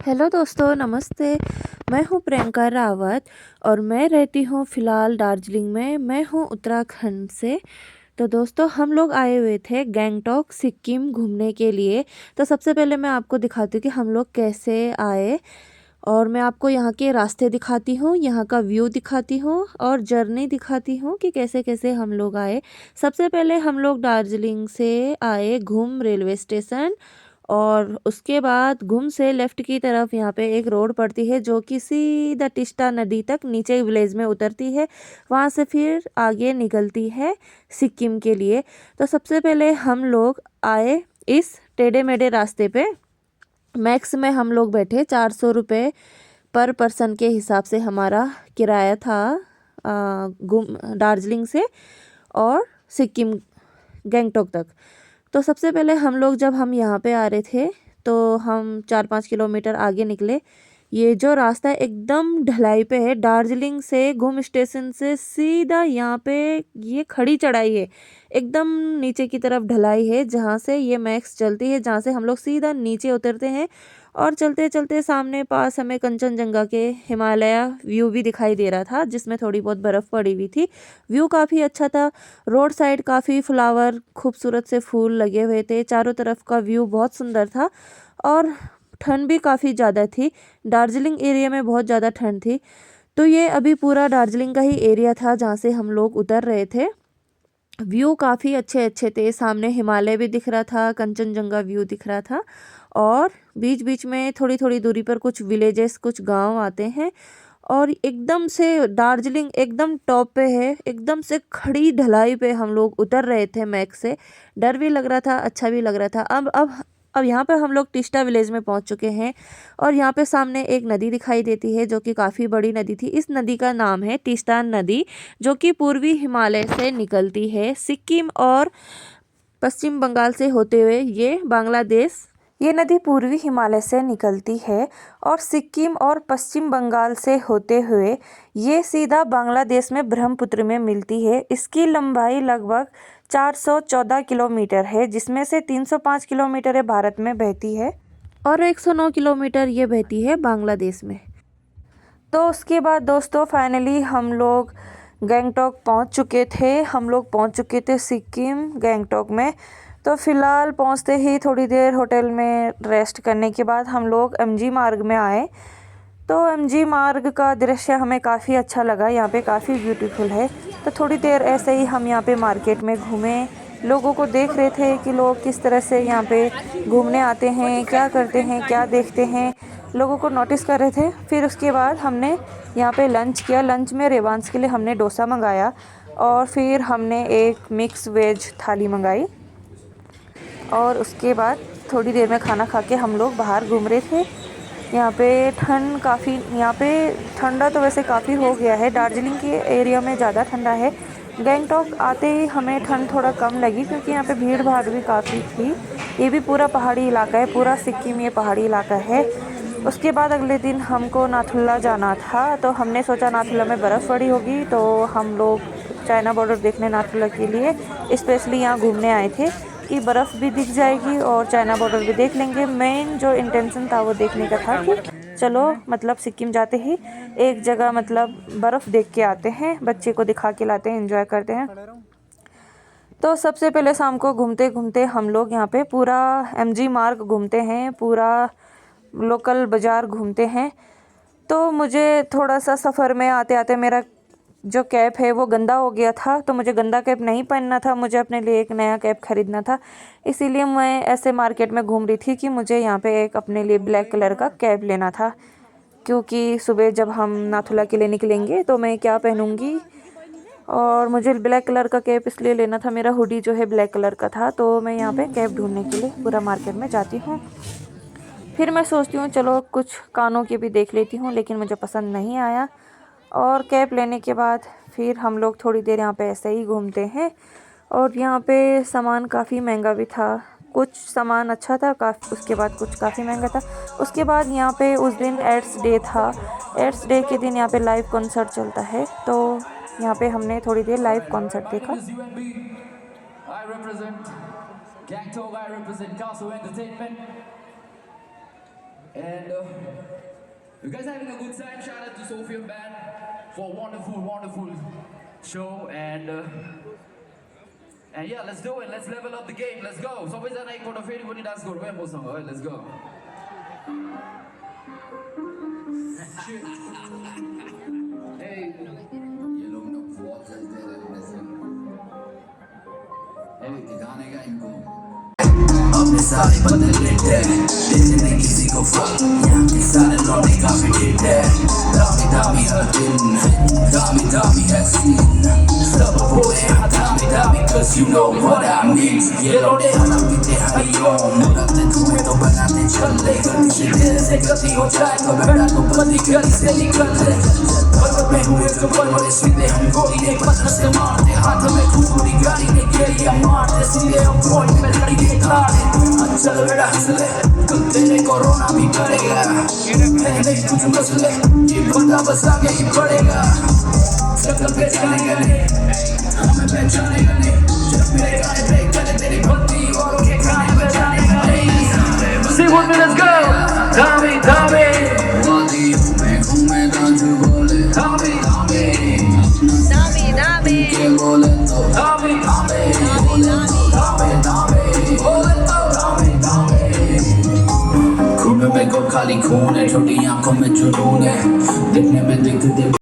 Hello दोस्तों, नमस्ते। मैं हूँ प्रियंका रावत और मैं रहती हूँ फ़िलहाल दार्जिलिंग में। मैं हूँ उत्तराखंड से। तो दोस्तों, हम लोग आए हुए थे गैंगटॉक सिक्किम घूमने के लिए। तो सबसे पहले मैं आपको दिखाती हूँ कि हम लोग कैसे आए, और मैं आपको यहाँ के रास्ते दिखाती हूँ, यहाँ का व्यू दिखाती हूँ और जर्नी दिखाती हूँ कि कैसे कैसे हम लोग आए। सबसे पहले हम लोग दार्जिलिंग से आए घूम रेलवे स्टेशन, और उसके बाद घूम से लेफ़्ट की तरफ यहाँ पे एक रोड पड़ती है जो कि सीधा टिस्टा नदी तक नीचे विलेज में उतरती है। वहाँ से फिर आगे निकलती है सिक्किम के लिए। तो सबसे पहले हम लोग आए इस टेढ़े मेढ़े रास्ते पे। मैक्स में हम लोग बैठे 400 रुपये पर पर्सन के हिसाब से हमारा किराया था दार्जिलिंग से और सिक्किम गैंगटॉक तक। तो सबसे पहले हम लोग जब हम यहाँ पे आ रहे थे तो हम 4-5 किलोमीटर आगे निकले। ये जो रास्ता है एकदम ढलाई पे है। दार्जिलिंग से घूम स्टेशन से सीधा यहाँ पे ये खड़ी चढ़ाई है, एकदम नीचे की तरफ ढलाई है जहाँ से ये मैक्स चलती है, जहाँ से हम लोग सीधा नीचे उतरते हैं। और चलते चलते सामने पास हमें कंचनजंगा के हिमालय व्यू भी दिखाई दे रहा था, जिसमें थोड़ी बहुत बर्फ़ पड़ी हुई थी। व्यू काफ़ी अच्छा था। रोड साइड काफ़ी फ्लावर खूबसूरत से फूल लगे हुए थे। चारों तरफ का व्यू बहुत सुंदर था और ठंड भी काफ़ी ज़्यादा थी। दार्जिलिंग एरिया में बहुत ज़्यादा ठंड थी। तो ये अभी पूरा दार्जिलिंग का ही एरिया था जहाँ से हम लोग उतर रहे थे। व्यू काफ़ी अच्छे अच्छे थे। सामने हिमालय भी दिख रहा था, कंचनजंगा व्यू दिख रहा था, और बीच बीच में थोड़ी थोड़ी दूरी पर कुछ विलेजेस, कुछ गांव आते हैं। और एकदम से दार्जिलिंग एकदम टॉप पे है, एकदम से खड़ी ढलाई पे हम लोग उतर रहे थे मैक से। डर भी लग रहा था, अच्छा भी लग रहा था। अब यहाँ पे हम लोग टिस्टा विलेज में पहुँच चुके हैं, और यहाँ पे सामने एक नदी दिखाई देती है जो कि काफ़ी बड़ी नदी थी। इस नदी का नाम है टिस्टा नदी, जो कि पूर्वी हिमालय से निकलती है सिक्किम और पश्चिम बंगाल से होते हुए ये बांग्लादेश। ये नदी पूर्वी हिमालय से निकलती है और सिक्किम और पश्चिम बंगाल से होते हुए ये सीधा बांग्लादेश में ब्रह्मपुत्र में मिलती है। इसकी लंबाई लगभग 414 किलोमीटर है, जिसमें से 305 किलोमीटर है भारत में बहती है और 109 किलोमीटर ये बहती है बांग्लादेश में। तो उसके बाद दोस्तों फाइनली हम लोग गैंगटॉक पहुंच चुके थे। हम लोग पहुंच चुके थे सिक्किम गैंगटॉक में। तो फ़िलहाल पहुंचते ही थोड़ी देर होटल में रेस्ट करने के बाद हम लोग एमजी मार्ग में आए। तो एमजी मार्ग का दृश्य हमें काफ़ी अच्छा लगा, यहाँ पे काफ़ी ब्यूटीफुल है। तो थोड़ी देर ऐसे ही हम यहाँ पे मार्केट में घूमे, लोगों को देख रहे थे कि लोग किस तरह से यहाँ पे घूमने आते हैं, क्या करते हैं, क्या देखते हैं, लोगों को नोटिस कर रहे थे। फिर उसके बाद हमने यहाँ पे लंच किया। लंच में रेवांश के लिए हमने डोसा मंगाया और फिर हमने एक मिक्स वेज थाली मंगाई, और उसके बाद थोड़ी देर में खाना खा के हम लोग बाहर घूम रहे थे। यहाँ पे ठंड काफ़ी, यहाँ पे ठंडा तो वैसे काफ़ी हो गया है, दार्जिलिंग के एरिया में ज़्यादा ठंडा है। गैंगटॉक आते ही हमें ठंड थोड़ा कम लगी क्योंकि यहाँ पे भीड़ भाड़ भी काफ़ी थी। ये भी पूरा पहाड़ी इलाका है, पूरा सिक्किम ये पहाड़ी इलाका है। उसके बाद अगले दिन हमको नाथुला जाना था, तो हमने सोचा नाथुला में बर्फ़ पड़ी होगी, तो हम लोग चाइना बॉर्डर देखने नाथुला के लिए स्पेशली यहाँ घूमने आए थे कि बर्फ़ भी दिख जाएगी और चाइना बॉर्डर भी देख लेंगे। मेन जो इंटेंशन था वो देखने का था कि चलो मतलब सिक्किम जाते ही एक जगह मतलब बर्फ़ देख के आते हैं, बच्चे को दिखा के लाते हैं, एंजॉय करते हैं। तो सबसे पहले शाम को घूमते घूमते हम लोग यहाँ पे पूरा एमजी मार्ग घूमते हैं, पूरा लोकल बाज़ार घूमते हैं। तो मुझे थोड़ा सा सफ़र में आते आते मेरा जो कैप है वो गंदा हो गया था, तो मुझे गंदा कैप नहीं पहनना था, मुझे अपने लिए एक नया कैप ख़रीदना था। इसीलिए मैं ऐसे मार्केट में घूम रही थी कि मुझे यहाँ पे एक अपने लिए ब्लैक कलर का कैप लेना था, क्योंकि सुबह जब हम नाथुला के लिए निकलेंगे तो मैं क्या पहनूँगी, और मुझे ब्लैक कलर का कैप इसलिए लेना था। मेरा हुडी जो है ब्लैक कलर का था, तो मैं यहाँ पे कैप ढूंढने के लिए पूरा मार्केट में जाती हूँ। फिर मैं सोचती हूँ चलो कुछ कानों के भी देख लेती हूँ, लेकिन मुझे पसंद नहीं आया। और कैप लेने के बाद फिर हम लोग थोड़ी देर यहाँ पे ऐसे ही घूमते हैं, और यहाँ पे सामान काफ़ी महंगा भी था। कुछ सामान अच्छा था, उसके बाद कुछ काफ़ी महंगा था। उसके बाद यहाँ पे उस दिन एड्स डे था। एड्स डे के दिन यहाँ पे लाइव कॉन्सर्ट चलता है, तो यहाँ पे हमने थोड़ी देर लाइव कॉन्सर्ट देखा। And you guys having a good time? Shout out to Sophia Band for a wonderful show. And yeah, let's do it. Let's level up the game. Let's go. So where's that night for the favorite when that's good? Where was Alright, let's go. Shit. Hey. ये लोग ना बहुत चलते रहे अपने से गाने का इनको अपने सारे बदल लेते हैं जिंदगी किसी को फर्क यहाँ के सारे लौटे काफी डेट है दामी हर दिन दामी हर सीन सब बोले हाँ दामी cause you know what I mean ये लौटे हला पीते हरियों मुड़ते धुएं तो बनाते चले गलती से दिल से गलती हो जाए तो बेटा तो बंदी गली से निकल ले बर्बाद में हुए तो बर्बाद सीधे हम गोली एक पत्थर से मारते हाथ में खूबी गाड़ी ने गेरिया मारते सीधे हम पॉइंट में लड़ी के तारे चल बेटा हंस ले कल तेरे कोरोना भी करेगा पहले कुछ मसले ये बंदा बस आगे ही बढ़ेगा शक्ल पे जानेगा नहीं हमें पहचानेगा नहीं जब मेरे गाने ब्रेक करे तेरी भक्ति और के गाने पे जानेगा नहीं See what me, let's go. Dami वादियों में घूमेगा तू बोले Dami के बोले तो Dami बोले तो खून में को खाली खून है छोटी आंखों में जुनून है दिखने में दिखते